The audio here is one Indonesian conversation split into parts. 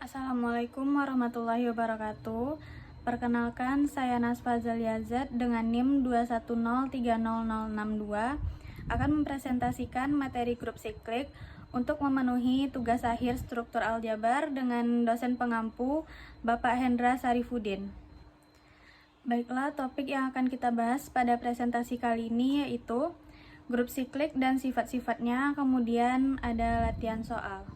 Assalamualaikum warahmatullahi wabarakatuh. Perkenalkan, saya Nasfa Zaliazad dengan NIM 210300062 akan mempresentasikan materi grup siklik untuk memenuhi tugas akhir struktur aljabar dengan dosen pengampu Bapak Hendra Sarifudin. Baiklah, topik yang akan kita bahas pada presentasi kali ini yaitu grup siklik dan sifat-sifatnya, kemudian ada latihan soal.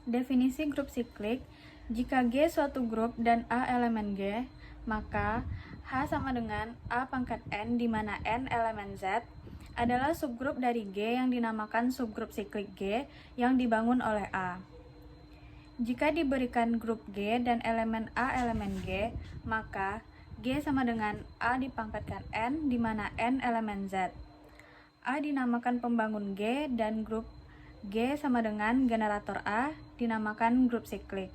Definisi grup siklik, jika G suatu grup dan A elemen G, maka H sama dengan A pangkat N di mana N elemen Z adalah subgrup dari G yang dinamakan subgrup siklik G yang dibangun oleh A. Jika diberikan grup G dan elemen A elemen G, maka G sama dengan A dipangkatkan N di mana N elemen Z. A dinamakan pembangun G dan grup G sama dengan generator A dinamakan grup siklik.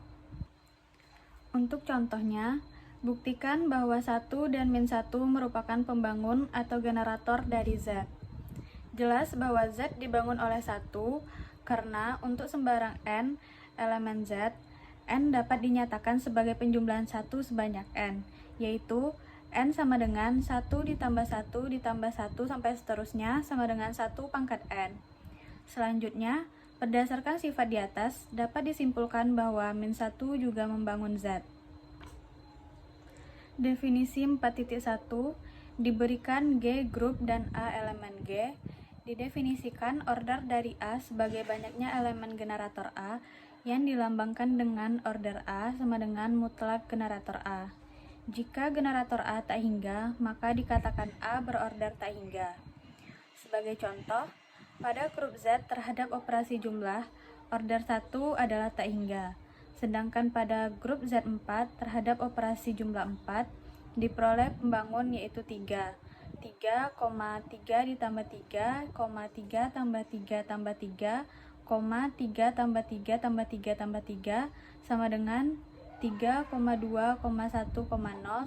Untuk contohnya, buktikan bahwa 1 dan min 1 merupakan pembangun atau generator dari Z. Jelas bahwa Z dibangun oleh 1 karena untuk sembarang N elemen Z, N dapat dinyatakan sebagai penjumlahan 1 sebanyak N, yaitu N sama dengan 1 ditambah 1 ditambah 1 sampai seterusnya sama dengan 1 pangkat N. Selanjutnya, berdasarkan sifat di atas, dapat disimpulkan bahwa min 1 juga membangun Z. Definisi 4.1, diberikan G grup dan A elemen G, didefinisikan order dari A sebagai banyaknya elemen generator A yang dilambangkan dengan order A sama dengan mutlak generator A. Jika generator A tak hingga, maka dikatakan A berorder tak hingga. Sebagai contoh, pada grup Z terhadap operasi jumlah, order 1 adalah tak hingga. Sedangkan pada grup Z4 terhadap operasi jumlah 4, diperoleh pembangun yaitu 3. 3, 3 ditambah 3, 3 tambah 3 tambah 3, 3 tambah 3 tambah 3 tambah 3, sama dengan 3,2,1,0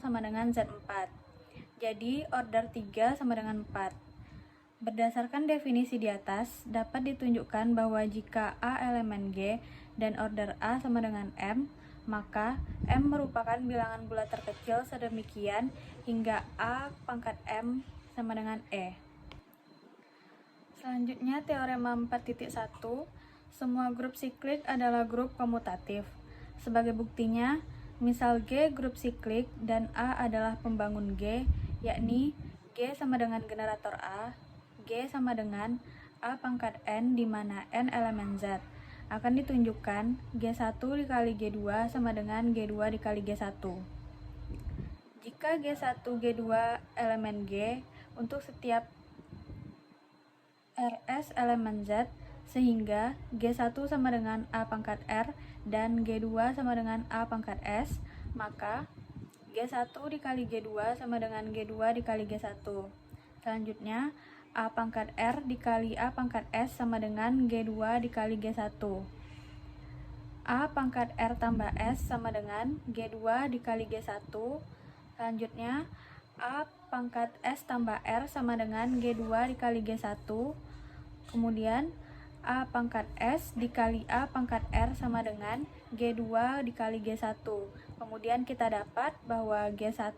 sama dengan Z4. Jadi, order 3 sama dengan 4. Berdasarkan definisi di atas, dapat ditunjukkan bahwa jika A elemen G dan order A sama dengan M, maka M merupakan bilangan bulat terkecil sedemikian hingga A pangkat M sama dengan E. Selanjutnya, teorema 4.1, semua grup siklik adalah grup komutatif. Sebagai buktinya, misal G grup siklik dan A adalah pembangun G, yakni G sama dengan generator A, G sama dengan A pangkat N di mana N elemen Z. Akan ditunjukkan G1 dikali G2 sama dengan G2 dikali G1. Jika G1, G2 elemen G untuk setiap RS elemen Z, sehingga G1 sama dengan A pangkat R dan G2 sama dengan A pangkat S, maka G1 dikali G2 sama dengan G2 dikali G1. Selanjutnya, A pangkat R dikali A pangkat S sama dengan G2 dikali G1. A pangkat R tambah S sama dengan G2 dikali G1. Selanjutnya, A pangkat S tambah R sama dengan G2 dikali G1. Kemudian, A pangkat S dikali A pangkat R sama dengan G2 dikali G1. Kemudian kita dapat bahwa G1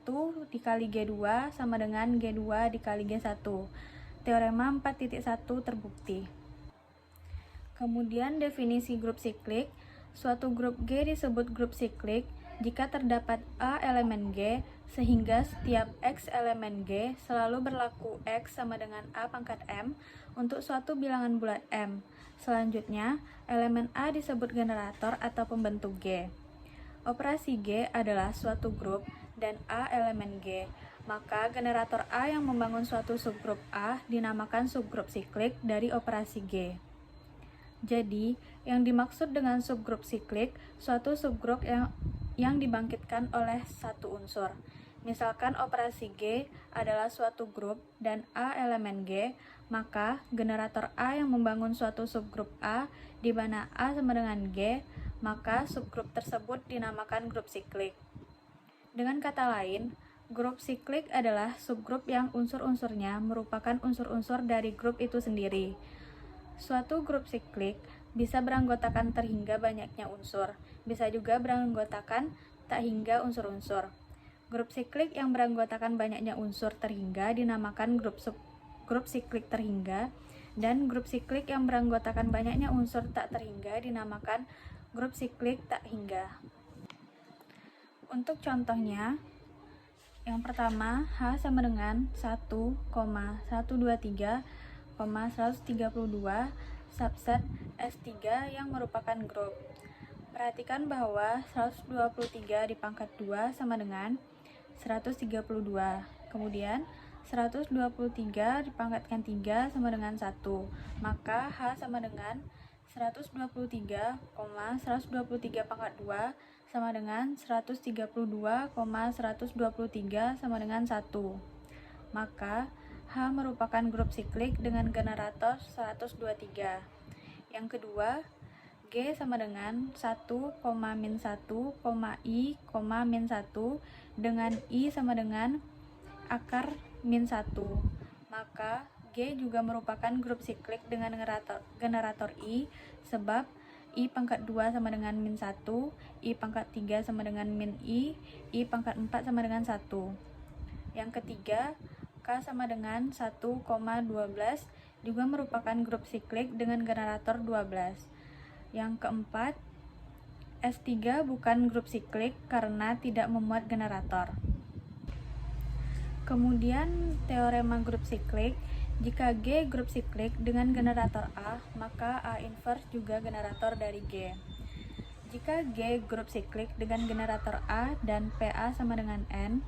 dikali G2 sama dengan G2 dikali G1. Teorema 4.1 terbukti. Kemudian definisi grup siklik, suatu grup G disebut grup siklik jika terdapat A elemen G sehingga setiap X elemen G selalu berlaku X sama dengan A pangkat M untuk suatu bilangan bulat M. Selanjutnya, elemen A disebut generator atau pembentuk G. Operasi G adalah suatu grup dan A elemen G, maka generator A yang membangun suatu subgrup A dinamakan subgrup siklik dari operasi G. Jadi, yang dimaksud dengan subgrup siklik, suatu subgrup yang dibangkitkan oleh satu unsur. Misalkan operasi G adalah suatu grup dan A elemen G, maka generator A yang membangun suatu subgrup A di mana A sama dengan G, maka subgrup tersebut dinamakan grup siklik. Dengan kata lain, grup siklik adalah subgrup yang unsur-unsurnya merupakan unsur-unsur dari grup itu sendiri. Suatu grup siklik bisa beranggotakan terhingga banyaknya unsur, bisa juga beranggotakan tak hingga unsur-unsur. Grup siklik yang beranggotakan banyaknya unsur terhingga dinamakan grup siklik terhingga, dan grup siklik yang beranggotakan banyaknya unsur tak terhingga dinamakan grup siklik tak hingga. Untuk contohnya, yang pertama, H sama dengan 1,123,132 subset S3 yang merupakan grup. Perhatikan bahwa 123 dipangkat 2 sama dengan 132. Kemudian 123 dipangkatkan 3 sama dengan 1. Maka H sama dengan 123, 123 pangkat 2 sama dengan 132, 123 sama dengan 1. Maka H merupakan grup siklik dengan generator 123. Yang kedua, G sama dengan 1, min 1, I, min 1 dengan I sama dengan akar min 1. Maka G juga merupakan grup siklik dengan generator I, sebab I pangkat 2 sama dengan min 1, I pangkat 3 sama dengan min I pangkat 4 sama dengan 1. Yang ketiga, K sama dengan 1,12 juga merupakan grup siklik dengan generator 12. Yang keempat, S3 bukan grup siklik karena tidak memuat generator. Kemudian teorema grup siklik, jika G grup siklik dengan generator A, maka A inverse juga generator dari G. Jika G grup siklik dengan generator A dan PA sama dengan N,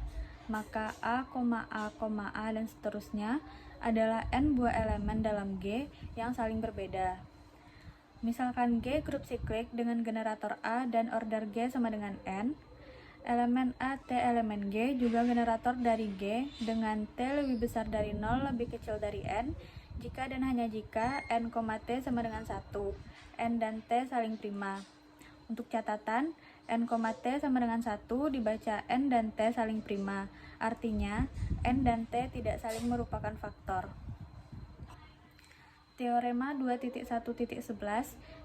maka A, dan seterusnya adalah N buah elemen dalam G yang saling berbeda. Misalkan G grup siklik dengan generator A dan order G sama dengan N, elemen A, T, elemen G juga generator dari G dengan T lebih besar dari 0 lebih kecil dari N, jika dan hanya jika N, T sama dengan 1, N dan T saling prima. Untuk catatan, N, T sama dengan 1 dibaca N dan T saling prima, artinya N dan T tidak saling merupakan faktor. Teorema 2.1.11,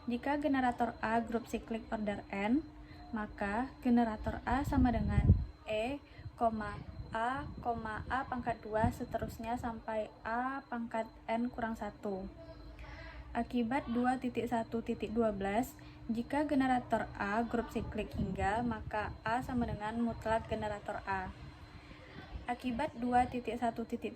jika generator A grup siklik order N, maka generator A sama dengan E, A, pangkat 2 seterusnya sampai A pangkat N kurang 1. Akibat 2.1.12, jika generator A grup siklik hingga, maka A sama dengan mutlak generator A. Akibat 2.1.13,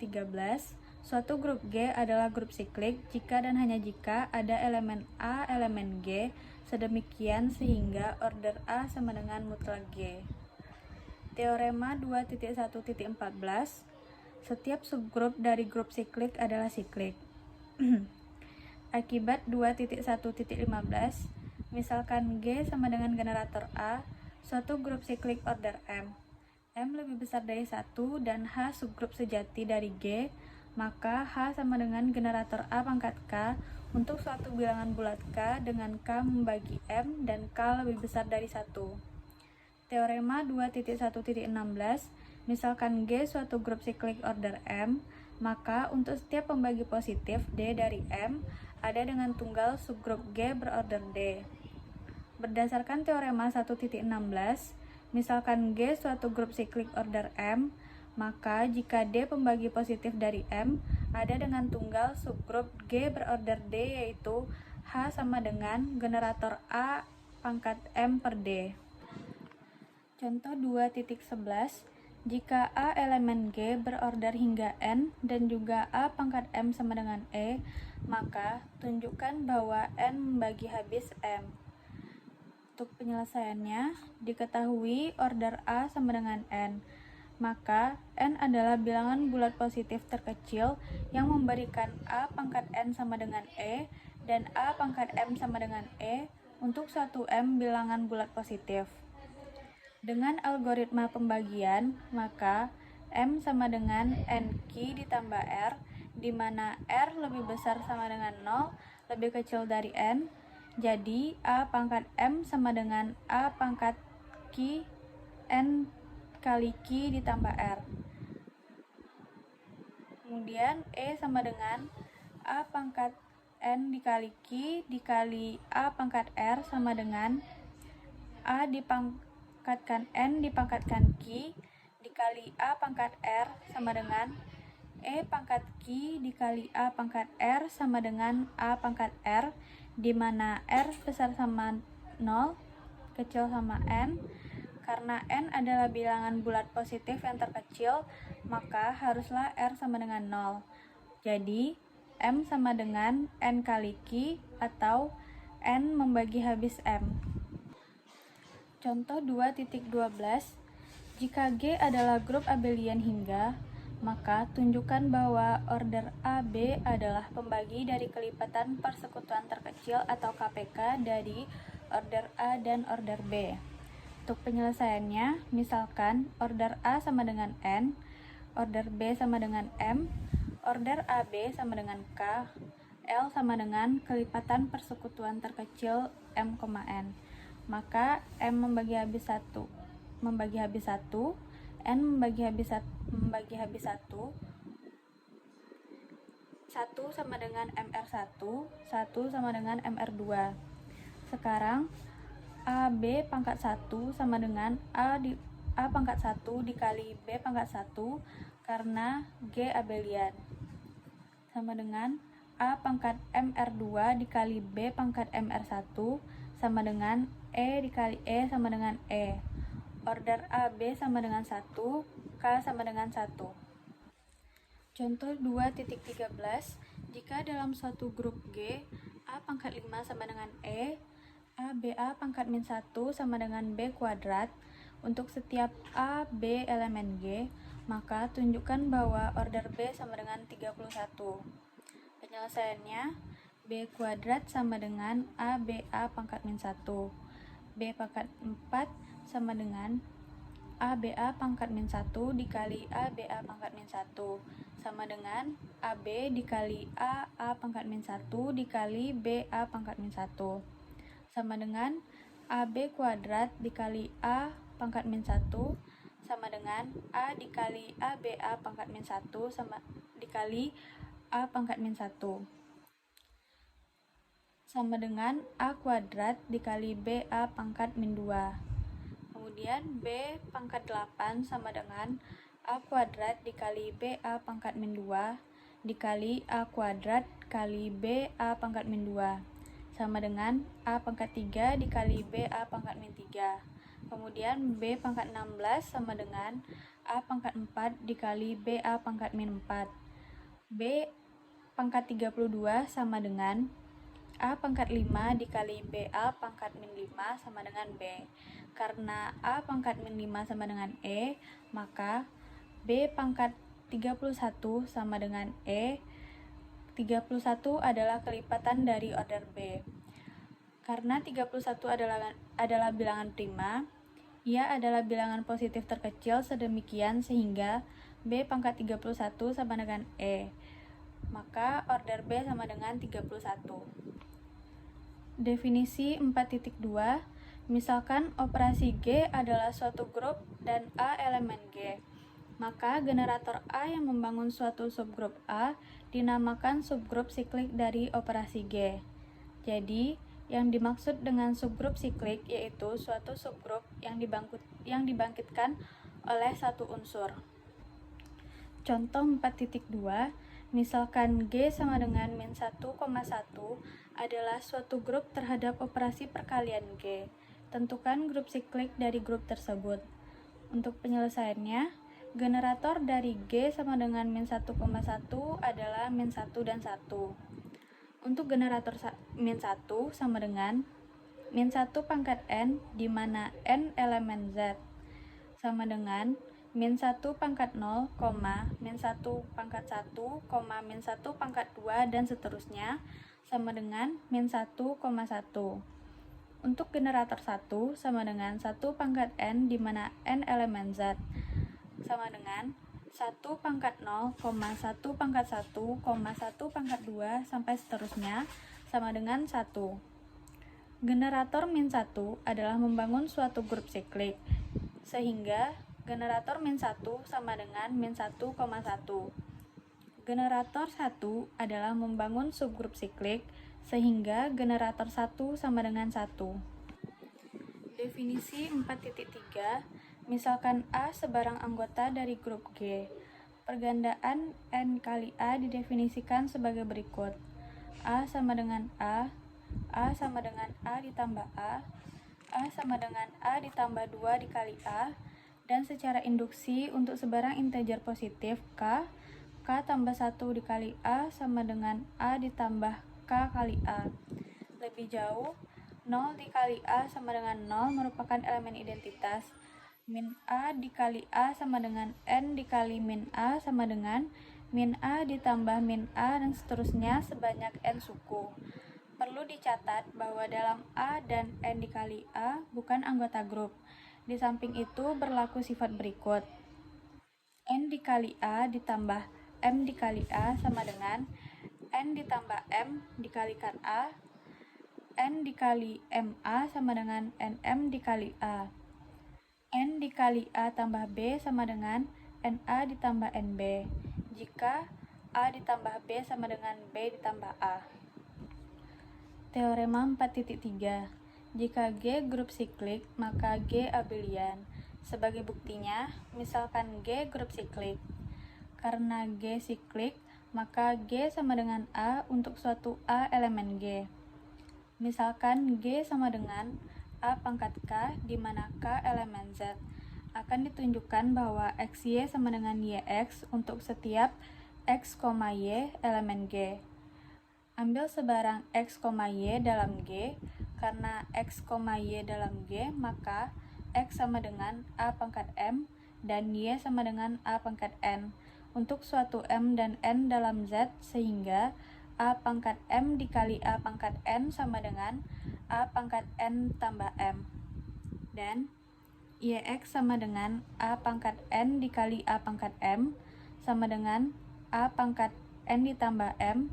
suatu grup G adalah grup siklik jika dan hanya jika ada elemen A, elemen G, sedemikian sehingga order A sama dengan mutlak G. Teorema 2.1.14, setiap subgrup dari grup siklik adalah siklik. Akibat 2.1.15, misalkan G sama dengan generator A, suatu grup siklik order M lebih besar dari 1 dan H subgrup sejati dari G, maka H sama dengan generator A pangkat K untuk suatu bilangan bulat K dengan K membagi M dan K lebih besar dari 1. Teorema 2.1.16, misalkan G suatu grup siklik order M, maka untuk setiap pembagi positif D dari M ada dengan tunggal subgrup G berorder D. Berdasarkan teorema 1.16, misalkan G suatu grup siklik order M, maka jika D pembagi positif dari M ada dengan tunggal subgrup G berorder D, yaitu H sama dengan generator A pangkat M per D. Contoh 2.11, jika A elemen G berorder hingga N dan juga A pangkat M sama dengan E, maka tunjukkan bahwa N membagi habis M. Untuk penyelesaiannya, diketahui order A sama dengan N, maka N adalah bilangan bulat positif terkecil yang memberikan A pangkat N sama dengan E dan A pangkat M sama dengan E untuk suatu M bilangan bulat positif. Dengan algoritma pembagian, maka M sama dengan NQ ditambah R, di mana R lebih besar sama dengan 0, lebih kecil dari N. Jadi, A pangkat M sama dengan A pangkat Q N kali Q ditambah R. Kemudian, E sama dengan A pangkat N dikali Q dikali A pangkat R sama dengan A dipangkatkan N dipangkatkan Q dikali A pangkat R sama dengan E pangkat Q dikali A pangkat R sama dengan A pangkat R, di mana R besar sama 0, kecil sama N. Karena N adalah bilangan bulat positif yang terkecil, maka haruslah R sama dengan 0. Jadi, M sama dengan N kali Q atau N membagi habis M. Contoh 2.12, jika G adalah grup abelian hingga, maka tunjukkan bahwa order AB adalah pembagi dari kelipatan persekutuan terkecil atau KPK dari order A dan order B. Untuk penyelesaiannya, misalkan order A sama dengan N, order B sama dengan M, order AB sama dengan K, L sama dengan kelipatan persekutuan terkecil M, N. Maka M membagi habis 1, N membagi habis 1, 1 sama dengan MR1, 1 sama dengan MR2. Sekarang AB pangkat 1 sama dengan A pangkat 1 dikali B pangkat 1 karena G abelian, sama dengan A pangkat MR2 dikali B pangkat MR1 sama dengan E dikali E sama dengan E. Order AB sama dengan 1, K sama dengan 1. Contoh 2.13, jika dalam suatu grup G, A pangkat 5 sama dengan E, A, BA pangkat min 1 sama dengan B kuadrat, untuk setiap A, B elemen G, maka tunjukkan bahwa order B sama dengan 31. Penyelesaiannya, B kuadrat sama dengan A, BA pangkat min 1. B pangkat 4 sama dengan A, BA pangkat min 1 dikali A, BA pangkat min 1 sama dengan AB dikali A pangkat min 1 dikali BA pangkat min 1 sama dengan AB kuadrat dikali A pangkat min 1 sama dengan A dikali ABA pangkat min 1 sama dikali A pangkat min 1 sama dengan A kuadrat dikali BA pangkat min 2. Kemudian B pangkat 8 sama dengan A kuadrat dikali BA pangkat min 2 dikali A kuadrat kali BA pangkat min 2 sama dengan A pangkat 3 dikali BA pangkat min 3. Kemudian B pangkat 16 sama dengan A pangkat 4 dikali BA pangkat min 4. B pangkat 32 sama dengan A pangkat 5 dikali BA pangkat min 5 sama dengan B. Karena A pangkat min 5 sama dengan E, maka B pangkat 31 sama dengan E. 31 adalah kelipatan dari order B. Karena 31 adalah bilangan prima, ia adalah bilangan positif terkecil sedemikian sehingga B pangkat 31 sama dengan E. Maka order B sama dengan 31. Definisi 4.2, misalkan operasi G adalah suatu grup dan A elemen G, maka generator A yang membangun suatu subgrup A dinamakan subgrup siklik dari operasi G. Jadi, yang dimaksud dengan subgrup siklik yaitu suatu subgrup yang dibangkitkan oleh satu unsur. Contoh 4.2, misalkan G sama dengan min 1,1 adalah suatu grup terhadap operasi perkalian G. Tentukan grup siklik dari grup tersebut. Untuk penyelesaiannya, generator dari G sama dengan min 1,1 adalah min 1 dan 1. Untuk generator min 1 sama dengan min 1 pangkat N, di mana N elemen Z, sama dengan min 1 pangkat 0, min 1 pangkat 1, min 1 pangkat 2, dan seterusnya, sama dengan min 1,1. Untuk generator 1 sama dengan 1 pangkat N, di mana N elemen Z, sama dengan 1 pangkat 0, 1 pangkat 1, 1 pangkat 2, sampai seterusnya, sama dengan 1. Generator min 1 adalah membangun suatu grup siklik, sehingga generator min 1 sama dengan min 1,1. Generator 1 adalah membangun subgrup siklik sehingga generator 1 sama dengan 1. Definisi 4.3, misalkan A sebarang anggota dari grup G. Pergandaan N kali A didefinisikan sebagai berikut. A sama dengan A sama dengan A ditambah A sama dengan A ditambah 2 dikali A, dan secara induksi untuk sebarang integer positif K tambah 1 dikali A sama dengan A ditambah K kali A. Lebih jauh, 0 dikali A sama dengan 0 merupakan elemen identitas. Min A dikali A sama dengan N dikali min A sama dengan min A ditambah min A dan seterusnya sebanyak N suku. Perlu dicatat bahwa dalam A dan N dikali A bukan anggota grup. Di samping itu berlaku sifat berikut. N dikali A ditambah M dikali A sama dengan N ditambah M dikalikan A, N dikali MA sama dengan NM dikali A. N dikali A tambah B sama dengan NA ditambah NB, jika A ditambah B sama dengan B ditambah A. Teorema 4.3, jika G grup siklik, maka G abelian. Sebagai buktinya, misalkan G grup siklik. Karena G siklik, maka G sama dengan A untuk suatu A elemen G. Misalkan G sama dengan A pangkat K, di mana K elemen Z. Akan ditunjukkan bahwa XY sama dengan YX untuk setiap X, Y elemen G. Ambil sebarang X, Y dalam G. Karena X, Y dalam G, maka X sama dengan A pangkat M dan Y sama dengan A pangkat N untuk suatu M dan N dalam Z, sehingga A pangkat M dikali A pangkat N sama dengan A pangkat N tambah M. Dan YX sama dengan A pangkat N dikali A pangkat M sama dengan A pangkat N ditambah M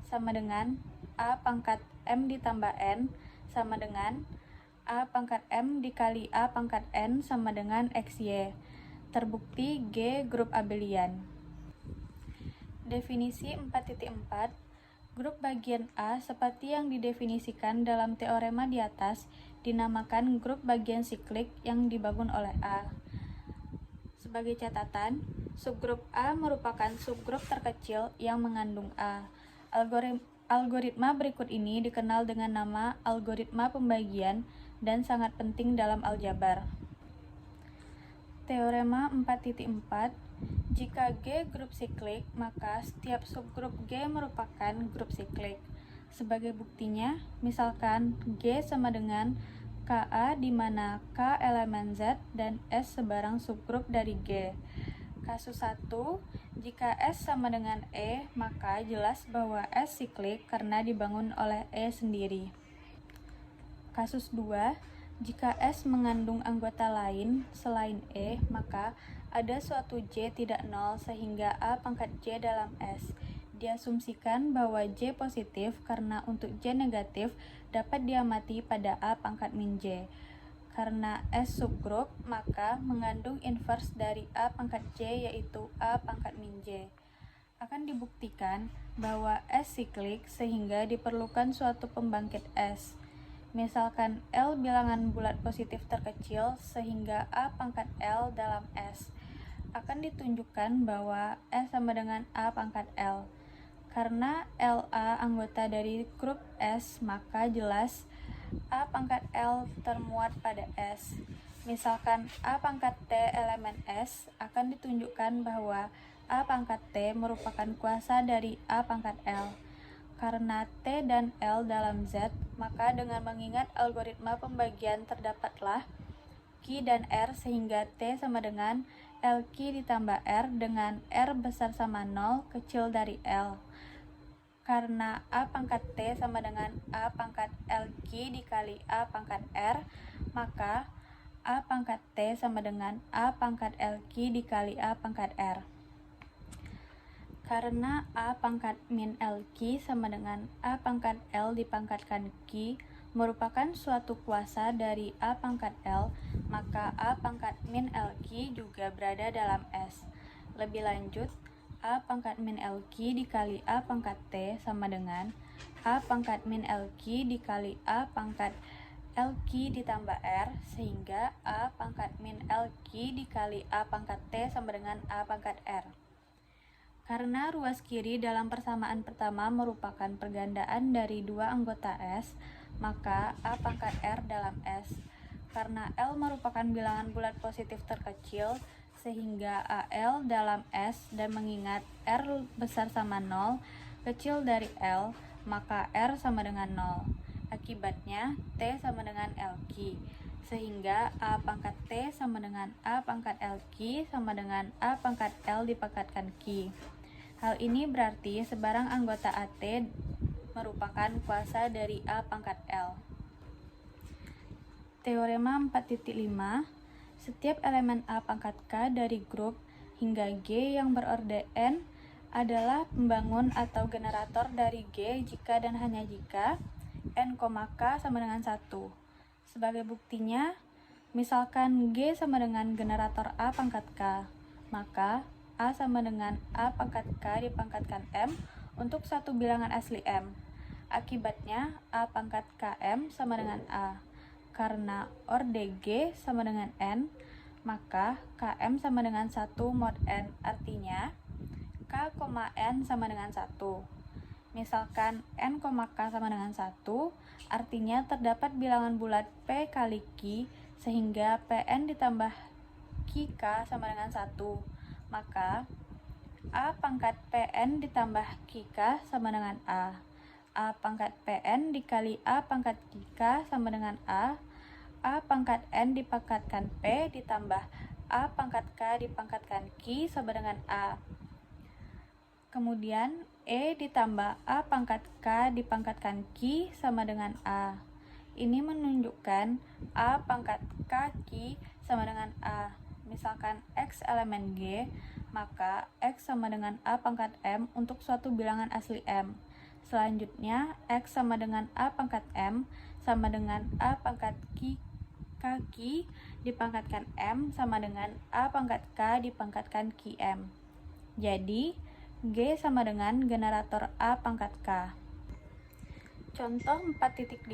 sama dengan A pangkat M ditambah N sama dengan A pangkat M dikali A pangkat N sama dengan XY. Terbukti G grup abelian. Definisi 4.4, grup bagian A seperti yang didefinisikan dalam teorema di atas dinamakan grup bagian siklik yang dibangun oleh A. Sebagai catatan, subgrup A merupakan subgrup terkecil yang mengandung A. Algoritma berikut ini dikenal dengan nama algoritma pembagian dan sangat penting dalam aljabar. Teorema 4.4, jika G grup siklik, maka setiap subgrup G merupakan grup siklik. Sebagai buktinya, misalkan G sama dengan KA di mana K elemen Z dan S sebarang subgrup dari G. Kasus 1, jika S sama dengan E, maka jelas bahwa S siklik karena dibangun oleh E sendiri. Kasus 2, jika S mengandung anggota lain selain E, maka ada suatu J tidak nol sehingga A pangkat J dalam S. Diasumsikan bahwa J positif karena untuk J negatif dapat diamati pada A pangkat min J. Karena S subgrup, maka mengandung inverse dari A pangkat J yaitu A pangkat min J. Akan dibuktikan bahwa S siklik sehingga diperlukan suatu pembangkit S. Misalkan L bilangan bulat positif terkecil sehingga A pangkat L dalam S. Akan ditunjukkan bahwa S sama dengan A pangkat L. Karena LA anggota dari grup S, maka jelas A pangkat L termuat pada S. Misalkan A pangkat T elemen S, akan ditunjukkan bahwa A pangkat T merupakan kuasa dari A pangkat L. Karena T dan L dalam Z, maka dengan mengingat algoritma pembagian terdapatlah Q dan R sehingga T sama dengan LQ ditambah R dengan R besar sama 0 kecil dari L. Karena A pangkat T sama dengan A pangkat LQ dikali A pangkat R, maka A pangkat T sama dengan A pangkat LQ dikali A pangkat R. Karena A pangkat min LQ sama dengan A pangkat L dipangkatkan Q merupakan suatu kuasa dari A pangkat L, maka A pangkat min LQ juga berada dalam S. Lebih lanjut, A pangkat min LQ dikali A pangkat T sama dengan A pangkat min LQ dikali A pangkat LQ ditambah R, sehingga A pangkat min LQ dikali A pangkat T sama dengan A pangkat R. Karena ruas kiri dalam persamaan pertama merupakan pergandaan dari dua anggota S, maka A pangkat R dalam S. Karena L merupakan bilangan bulat positif terkecil, sehingga AL dalam S, dan mengingat R besar sama 0, kecil dari L, maka R sama dengan 0. Akibatnya, T sama dengan LQ, sehingga A pangkat T sama dengan A pangkat LQ sama dengan A pangkat L dipangkatkan Q. Hal ini berarti sebarang anggota AT merupakan kuasa dari A pangkat L. Teorema 4.5, setiap elemen A pangkat K dari grup hingga G yang berorde N adalah pembangun atau generator dari G jika dan hanya jika N, K sama dengan 1. Sebagai buktinya, misalkan G sama dengan generator A pangkat K, maka A sama dengan A pangkat K dipangkatkan M untuk satu bilangan asli M. Akibatnya, A pangkat KM sama dengan A. Karena orde G sama dengan N, maka KM sama dengan 1 mod N. Artinya, K, N sama dengan 1. Misalkan N, K sama dengan 1, artinya terdapat bilangan bulat P kali Q, sehingga Pn ditambah QK sama dengan 1. Maka A pangkat Pn ditambah QK sama dengan A. A pangkat Pn dikali A pangkat QK sama dengan A. A pangkat N dipangkatkan P ditambah A pangkat K dipangkatkan Q sama dengan A. Kemudian E ditambah A pangkat K dipangkatkan Q sama dengan A. Ini menunjukkan A pangkat K Q sama dengan A. Misalkan X elemen G, maka X sama dengan A pangkat M untuk suatu bilangan asli M. Selanjutnya, X sama dengan A pangkat M sama dengan A pangkat Q Q dipangkatkan M sama dengan A pangkat K dipangkatkan QM. Jadi, G sama dengan generator A pangkat K. Contoh 4.5,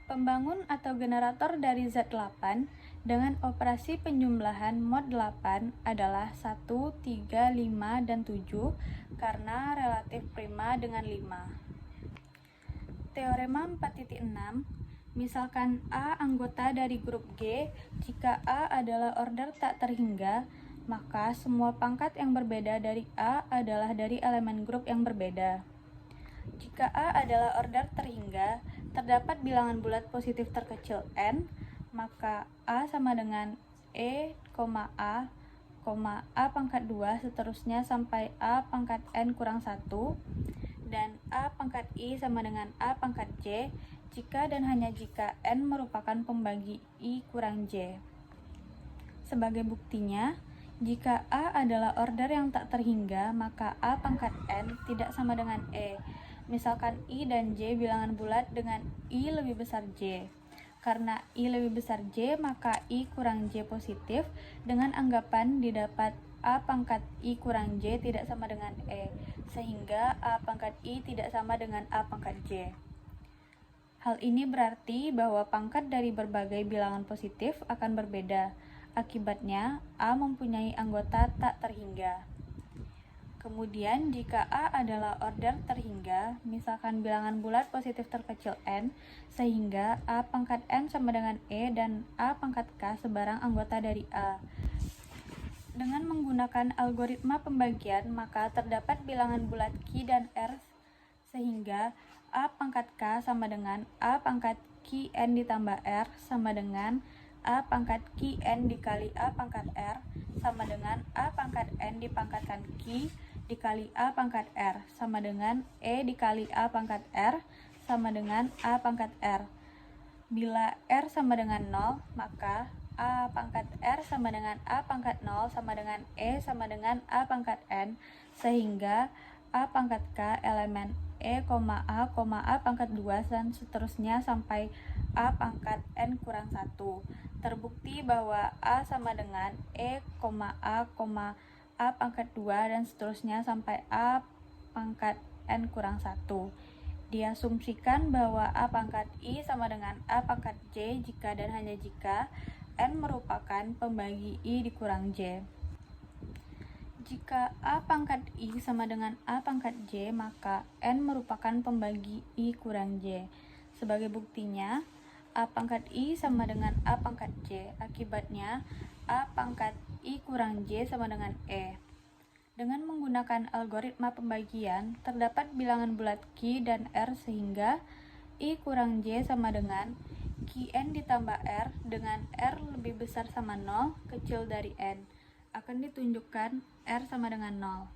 pembangun atau generator dari Z8 dengan operasi penjumlahan mod 8 adalah 1, 3, 5, dan 7 karena relatif prima dengan 5. Teorema 4.6, misalkan A anggota dari grup G, jika A adalah order tak terhingga, maka semua pangkat yang berbeda dari A adalah dari elemen grup yang berbeda. Jika A adalah order terhingga, terdapat bilangan bulat positif terkecil N, maka A sama dengan E, A, A pangkat 2 seterusnya sampai A pangkat N kurang 1, dan A pangkat I sama dengan A pangkat J jika dan hanya jika N merupakan pembagi I kurang J. Sebagai buktinya, jika A adalah order yang tak terhingga, maka A pangkat N tidak sama dengan E. Misalkan I dan J bilangan bulat dengan I lebih besar J. Karena I lebih besar J, maka I kurang J positif dengan anggapan didapat A pangkat I kurang J tidak sama dengan E, sehingga A pangkat I tidak sama dengan A pangkat J. Hal ini berarti bahwa pangkat dari berbagai bilangan positif akan berbeda. Akibatnya, A mempunyai anggota tak terhingga. Kemudian, jika A adalah order terhingga, misalkan bilangan bulat positif terkecil N, sehingga A pangkat N sama dengan E dan A pangkat K sebarang anggota dari A. Dengan menggunakan algoritma pembagian, maka terdapat bilangan bulat Q dan R, sehingga A pangkat K sama dengan A pangkat QN ditambah R sama dengan A pangkat QN dikali A pangkat R sama dengan A pangkat N dipangkatkan Q dikali A pangkat R sama dengan E dikali A pangkat R sama dengan A pangkat R. Bila R sama dengan 0, maka A pangkat R sama dengan A pangkat 0 sama dengan E sama dengan A pangkat N, sehingga A pangkat K elemen E, A pangkat 2 dan seterusnya sampai A pangkat N kurang 1. Terbukti bahwa A sama dengan E, A, A pangkat 2, dan seterusnya sampai A pangkat N kurang 1. Diasumsikan bahwa A pangkat I sama dengan A pangkat J jika dan hanya jika N merupakan pembagi I dikurang J. Jika A pangkat I sama dengan A pangkat J, maka N merupakan pembagi I kurang J. Sebagai buktinya, A pangkat I sama dengan A pangkat J. Akibatnya, A pangkat I kurang J sama dengan E. Dengan menggunakan algoritma pembagian, terdapat bilangan bulat Q dan R sehingga I kurang J sama dengan Qn ditambah R dengan R lebih besar sama 0, kecil dari N. Akan ditunjukkan R sama dengan 0.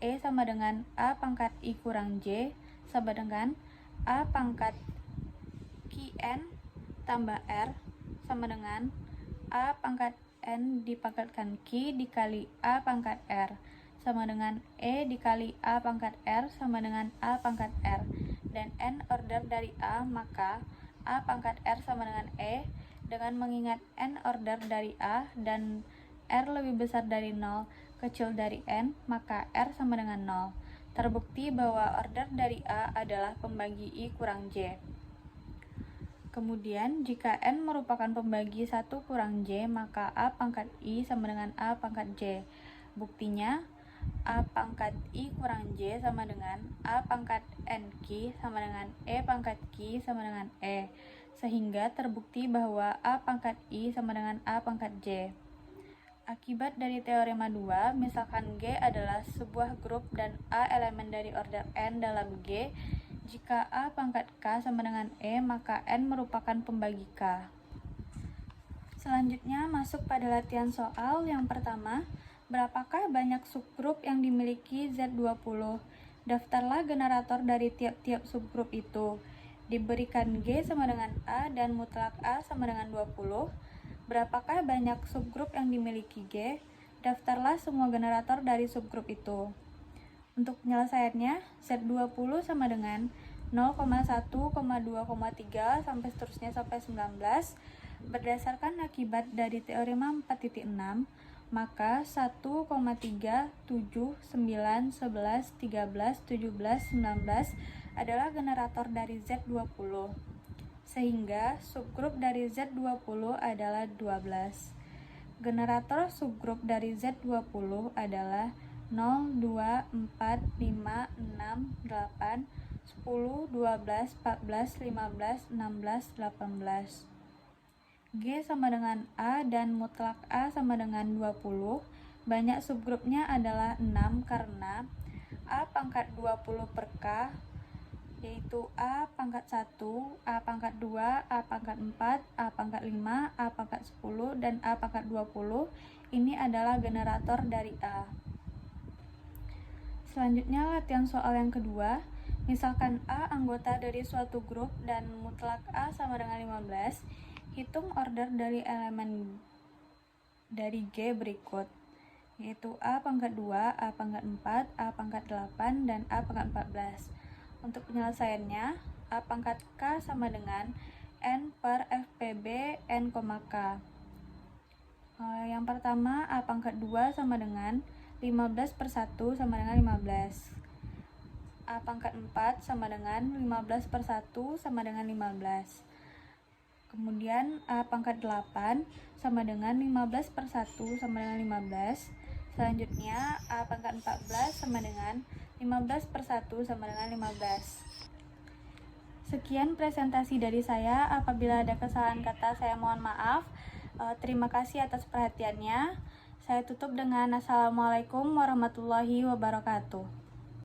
E sama dengan A pangkat I kurang J sama dengan A pangkat Qn tambah R sama dengan A pangkat N dipangkatkan Q dikali A pangkat R sama dengan E dikali A pangkat R sama dengan A pangkat R, dan N order dari A, maka A pangkat R sama dengan E. Dengan mengingat N order dari A dan R lebih besar dari 0, kecil dari N, maka R sama dengan 0. Terbukti bahwa order dari A adalah pembagi I kurang J. Kemudian, jika N merupakan pembagi 1 kurang J, maka A pangkat I sama dengan A pangkat J. Buktinya, A pangkat I kurang J sama dengan A pangkat NQ sama dengan E pangkat Q sama dengan E. Sehingga terbukti bahwa A pangkat I sama dengan A pangkat J. Akibat dari teorema 2, misalkan G adalah sebuah grup dan A elemen dari order N dalam G. Jika A pangkat K sama dengan E, maka N merupakan pembagi K. Selanjutnya masuk pada latihan soal yang pertama. Berapakah banyak subgrup yang dimiliki Z20? Daftarlah generator dari tiap-tiap subgrup itu. Diberikan G sama dengan A dan mutlak A sama dengan 20. Berapakah banyak subgrup yang dimiliki G? Daftarlah semua generator dari subgrup itu. Untuk penyelesaiannya, Z20 sama dengan 0,1, 2,3 sampai seterusnya sampai 19. Berdasarkan akibat dari teorema 4.6, maka 1, 3, 7, 9, 11, 13, 17, 19 adalah generator dari Z20. Sehingga subgrup dari Z20 adalah 12. Generator subgrup dari Z20 adalah 0, 2, 4, 5, 6, 8, 10, 12, 14, 15, 16, 18. G sama dengan A dan mutlak A sama dengan 20. Banyak subgrupnya adalah 6 karena A pangkat 20 per K, yaitu A pangkat 1, A pangkat 2, A pangkat 4, A pangkat 5, A pangkat 10, dan A pangkat 20. Ini adalah generator dari A. Selanjutnya latihan soal yang kedua. Misalkan A anggota dari suatu grup dan mutlak A sama dengan 15. Hitung order dari elemen dari G berikut, yaitu A pangkat 2, A pangkat 4, A pangkat 8, dan A pangkat 14. Untuk penyelesaiannya, A pangkat K sama dengan N per FPB N, K. Yang pertama, A pangkat 2 sama dengan 15 per 1 sama dengan 15. A pangkat 4 sama dengan 15 per 1 sama dengan 15. Kemudian A pangkat 8 sama dengan 15 per 1 sama dengan 15. Selanjutnya A pangkat 14 sama dengan 15 per 1 sama dengan 15. Sekian presentasi dari saya. Apabila ada kesalahan kata, saya mohon maaf. Terima kasih atas perhatiannya. Saya tutup dengan Assalamualaikum warahmatullahi wabarakatuh.